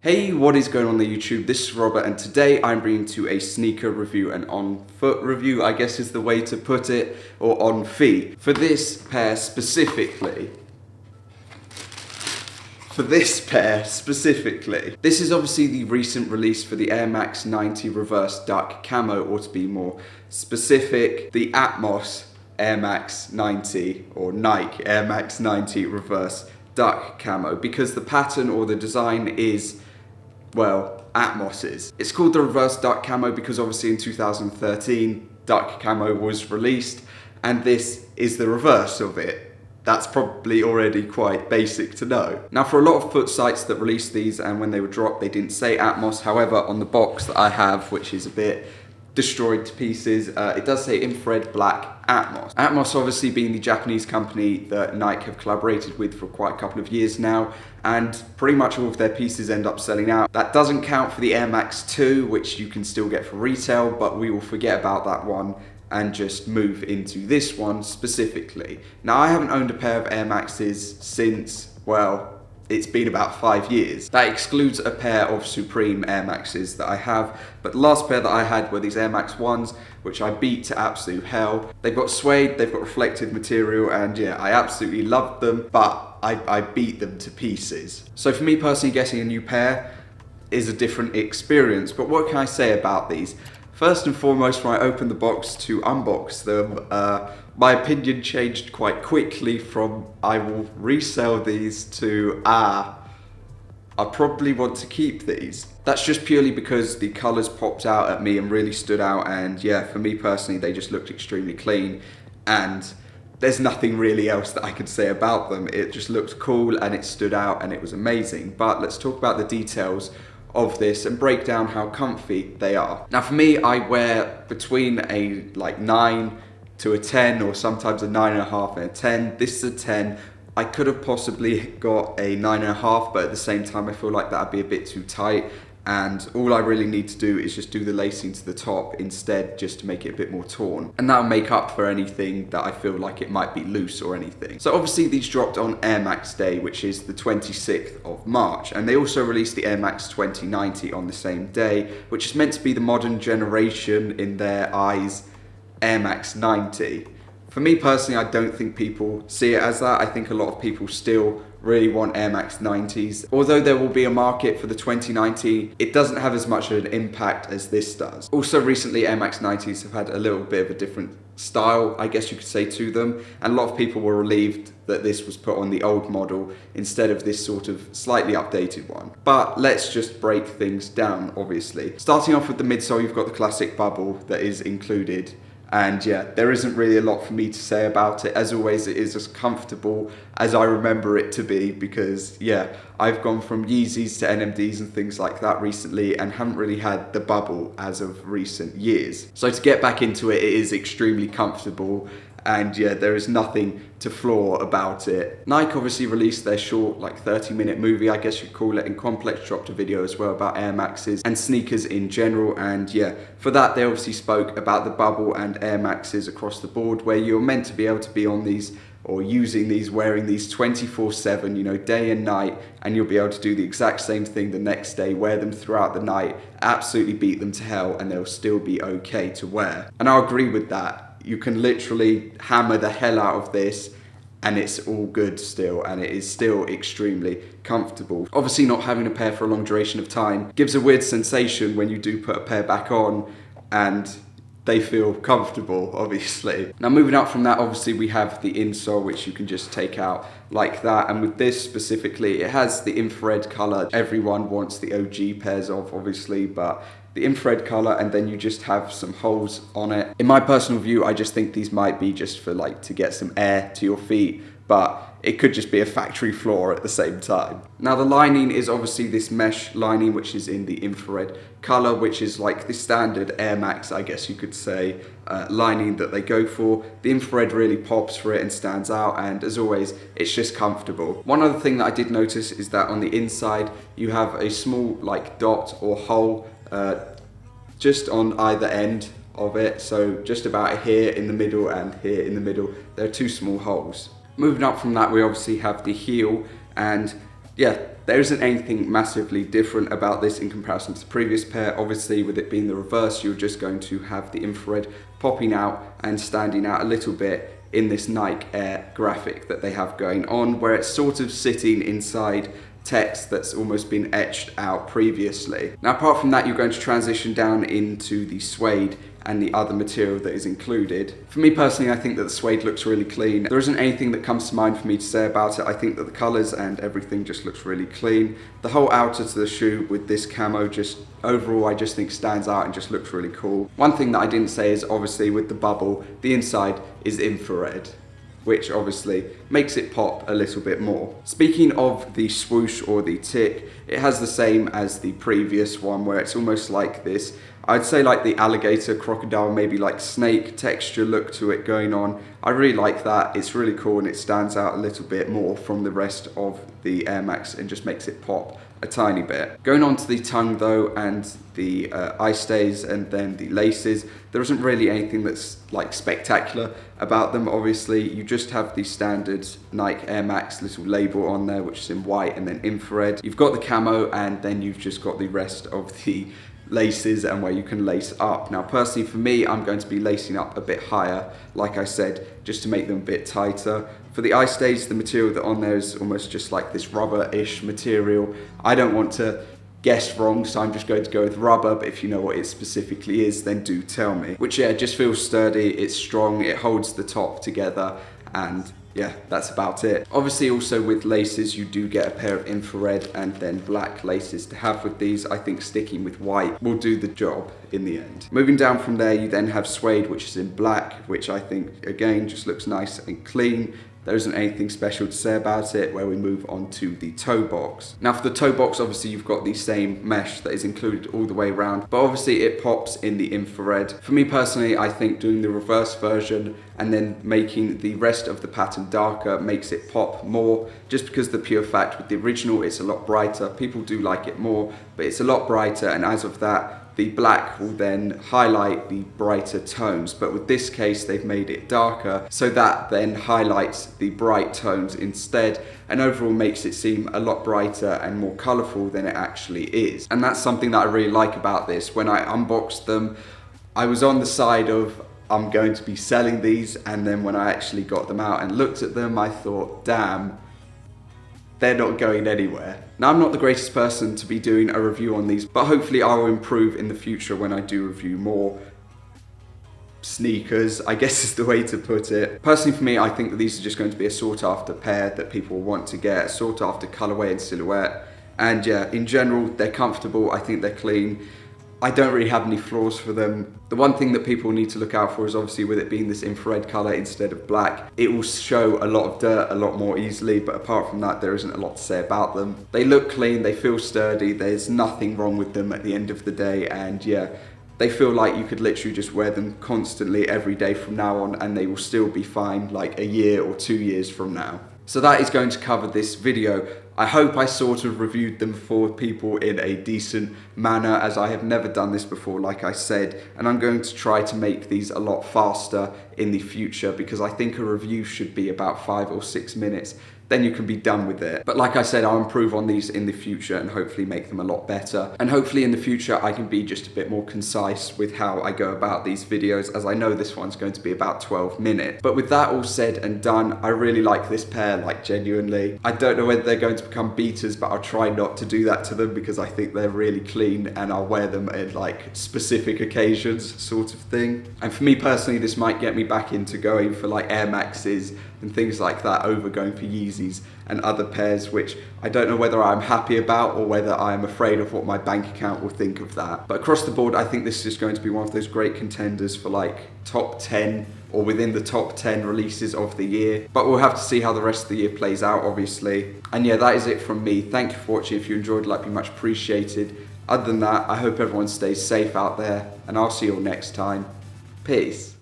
Hey, what is going on the YouTube? This is Robert and today I'm bringing to a sneaker review, an on-foot review I guess is the way to put it, or on feet. For this pair specifically, this is obviously the recent release for the Air Max 90 Reverse Duck Camo, or to be more specific, the Atmos Air Max 90 or Nike Air Max 90 Reverse Duck Camo, because the pattern or the design is, well, Atmos's. It's called the Reverse Duck Camo because obviously in 2013 Duck Camo was released and this is the reverse of it. That's probably already quite basic to know. Now, for a lot of foot sites that released these and when they were dropped they didn't say Atmos, however on the box that I have, which is a bit destroyed to pieces, it does say infrared black Atmos. Atmos obviously being the Japanese company that Nike have collaborated with for quite a couple of years now, and pretty much all of their pieces end up selling out. That doesn't count for the Air Max 2, which you can still get for retail, but we will forget about that one and just move into this one specifically. Now, I haven't owned a pair of Air Maxes since, well, it's been about 5 years. That excludes a pair of Supreme Air Maxes that I have, but the last pair that I had were these Air Max 1s, which I beat to absolute hell. They've got suede, they've got reflective material, and yeah, I absolutely loved them, but I beat them to pieces. So for me personally, getting a new pair is a different experience, but what can I say about these? First and foremost, when I opened the box to unbox them, my opinion changed quite quickly from I will resell these to I probably want to keep these. That's just purely because the colours popped out at me and really stood out, and yeah, for me personally they just looked extremely clean and there's nothing really else that I could say about them. It just looked cool and it stood out and it was amazing. But let's talk about the details of this and break down how comfy they are. Now for me, I wear between a 9 to a 10, or sometimes a 9.5 and a 10. This is a 10. I could have possibly got a 9.5, but at the same time I feel like that'd be a bit too tight, and all I really need to do is just do the lacing to the top instead, just to make it a bit more torn, and that'll make up for anything that I feel like it might be loose or anything. So obviously these dropped on Air Max Day, which is the 26th of March, and they also released the Air Max 2090 on the same day, which is meant to be the modern generation, in their eyes, Air Max 90. For me personally, I don't think people see it as that. I think a lot of people still really want Air Max 90s. Although there will be a market for the 2090, it doesn't have as much of an impact as this does. Also recently, Air Max 90s have had a little bit of a different style, I guess you could say, to them, and a lot of people were relieved that this was put on the old model instead of this sort of slightly updated one. But let's just break things down, obviously. Starting off with the midsole, you've got the classic bubble that is included. And yeah, there isn't really a lot for me to say about it. As always, it is as comfortable as I remember it to be, because yeah, I've gone from Yeezys to NMDs and things like that recently and haven't really had the bubble as of recent years. So to get back into it, it is extremely comfortable. And yeah, there is nothing to flaw about it. Nike obviously released their short, 30-minute movie, I guess you'd call it, and Complex dropped a video as well about Air Maxes and sneakers in general. And yeah, for that they obviously spoke about the bubble and Air Maxes across the board, where you're meant to be able to be on these or using these, wearing these 24/7, day and night, and you'll be able to do the exact same thing the next day, wear them throughout the night, absolutely beat them to hell, and they'll still be okay to wear. And I agree with that. You can literally hammer the hell out of this and it's all good still, and it is still extremely comfortable. Obviously not having a pair for a long duration of time gives a weird sensation when you do put a pair back on and they feel comfortable, obviously. Now moving up from that, obviously we have the insole, which you can just take out like that, and with this specifically, it has the infrared color. Everyone wants the OG pairs of, obviously, but the infrared color, and then you just have some holes on it. In my personal view, I just think these might be just for to get some air to your feet, but it could just be a factory flaw at the same time. Now the lining is obviously this mesh lining, which is in the infrared color, which is like the standard Air Max, I guess you could say, lining that they go for. The infrared really pops for it and stands out, and as always, it's just comfortable. One other thing that I did notice is that on the inside, you have a small dot or hole just on either end of it, so just about here in the middle and here in the middle, there are two small holes. Moving up from that, we obviously have the heel, and yeah, There isn't anything massively different about this in comparison to the previous pair. Obviously, with it being the reverse, you're just going to have the infrared popping out and standing out a little bit in this Nike Air graphic that they have going on, where it's sort of sitting inside text that's almost been etched out previously. Now, apart from that, you're going to transition down into the suede and the other material that is included. For me personally, I think that the suede looks really clean. There isn't anything that comes to mind for me to say about it. I think that the colours and everything just looks really clean. The whole outer to the shoe with this camo just overall I just think stands out and just looks really cool. One thing that I didn't say is obviously with the bubble, the inside is infrared, which obviously makes it pop a little bit more. Speaking of the swoosh or the tick, it has the same as the previous one where it's almost like this, I'd say like the alligator, crocodile, maybe like snake texture look to it going on. I really like that, it's really cool and it stands out a little bit more from the rest of the Air Max and just makes it pop a tiny bit. Going on to the tongue though and the eye stays and then the laces, there isn't really anything that's like spectacular about them. Obviously you just have the standard Nike Air Max little label on there which is in white and then infrared. You've got the camo and then you've just got the rest of the laces and where you can lace up. Now personally for me, I'm going to be lacing up a bit higher, like I said, just to make them a bit tighter. For the eye stays, the material that on there is almost just like this rubber-ish material. I don't want to guess wrong, so I'm just going to go with rubber, but if you know what it specifically is, then do tell me. Which yeah, just feels sturdy, it's strong, it holds the top together, and yeah, that's about it. Obviously also with laces, you do get a pair of infrared and then black laces to have with these. I think sticking with white will do the job in the end. Moving down from there, you then have suede, which is in black, which I think again just looks nice and clean. There isn't anything special to say about it, where we move on to the toe box. Now for the toe box, obviously you've got the same mesh that is included all the way around, but obviously it pops in the infrared. For me personally, I think doing the reverse version and then making the rest of the pattern darker makes it pop more, just because the pure fact with the original it's a lot brighter. People do like it more, but it's a lot brighter, and as of that, the black will then highlight the brighter tones, but with this case they've made it darker, so that then highlights the bright tones instead, and overall makes it seem a lot brighter and more colourful than it actually is. And that's something that I really like about this. When I unboxed them, I was on the side of I'm going to be selling these, and then when I actually got them out and looked at them, I thought, damn, they're not going anywhere. Now, I'm not the greatest person to be doing a review on these, but hopefully I will improve in the future when I do review more sneakers, I guess is the way to put it. Personally for me, I think that these are just going to be a sought after pair that people want to get, a sought after colorway and silhouette. And yeah, in general, they're comfortable, I think they're clean. I don't really have any flaws for them. The one thing that people need to look out for is obviously with it being this infrared color instead of black, it will show a lot of dirt a lot more easily, but apart from that, there isn't a lot to say about them. They look clean, they feel sturdy, there's nothing wrong with them at the end of the day, and yeah, they feel like you could literally just wear them constantly every day from now on and they will still be fine like a year or 2 years from now. So that is going to cover this video. I hope I sort of reviewed them for people in a decent manner, as I have never done this before, like I said, and I'm going to try to make these a lot faster in the future, because I think a review should be about 5 or 6 minutes. Then you can be done with it. But like I said, I'll improve on these in the future and hopefully make them a lot better. And hopefully in the future I can be just a bit more concise with how I go about these videos, as I know this one's going to be about 12 minutes. But with that all said and done, I really like this pair, like genuinely. I don't know whether they're going to become beaters, but I'll try not to do that to them because I think they're really clean and I'll wear them in like specific occasions sort of thing. And for me personally, this might get me back into going for like Air Maxes and things like that over going for Yeezys and other pairs, which I don't know whether I'm happy about or whether I'm afraid of what my bank account will think of that. But across the board, I think this is going to be one of those great contenders for like top 10 or within the top 10 releases of the year. But we'll have to see how the rest of the year plays out, obviously. And yeah, that is it from me. Thank you for watching. If you enjoyed, that'd be much appreciated. Other than that, I hope everyone stays safe out there, and I'll see you all next time. Peace.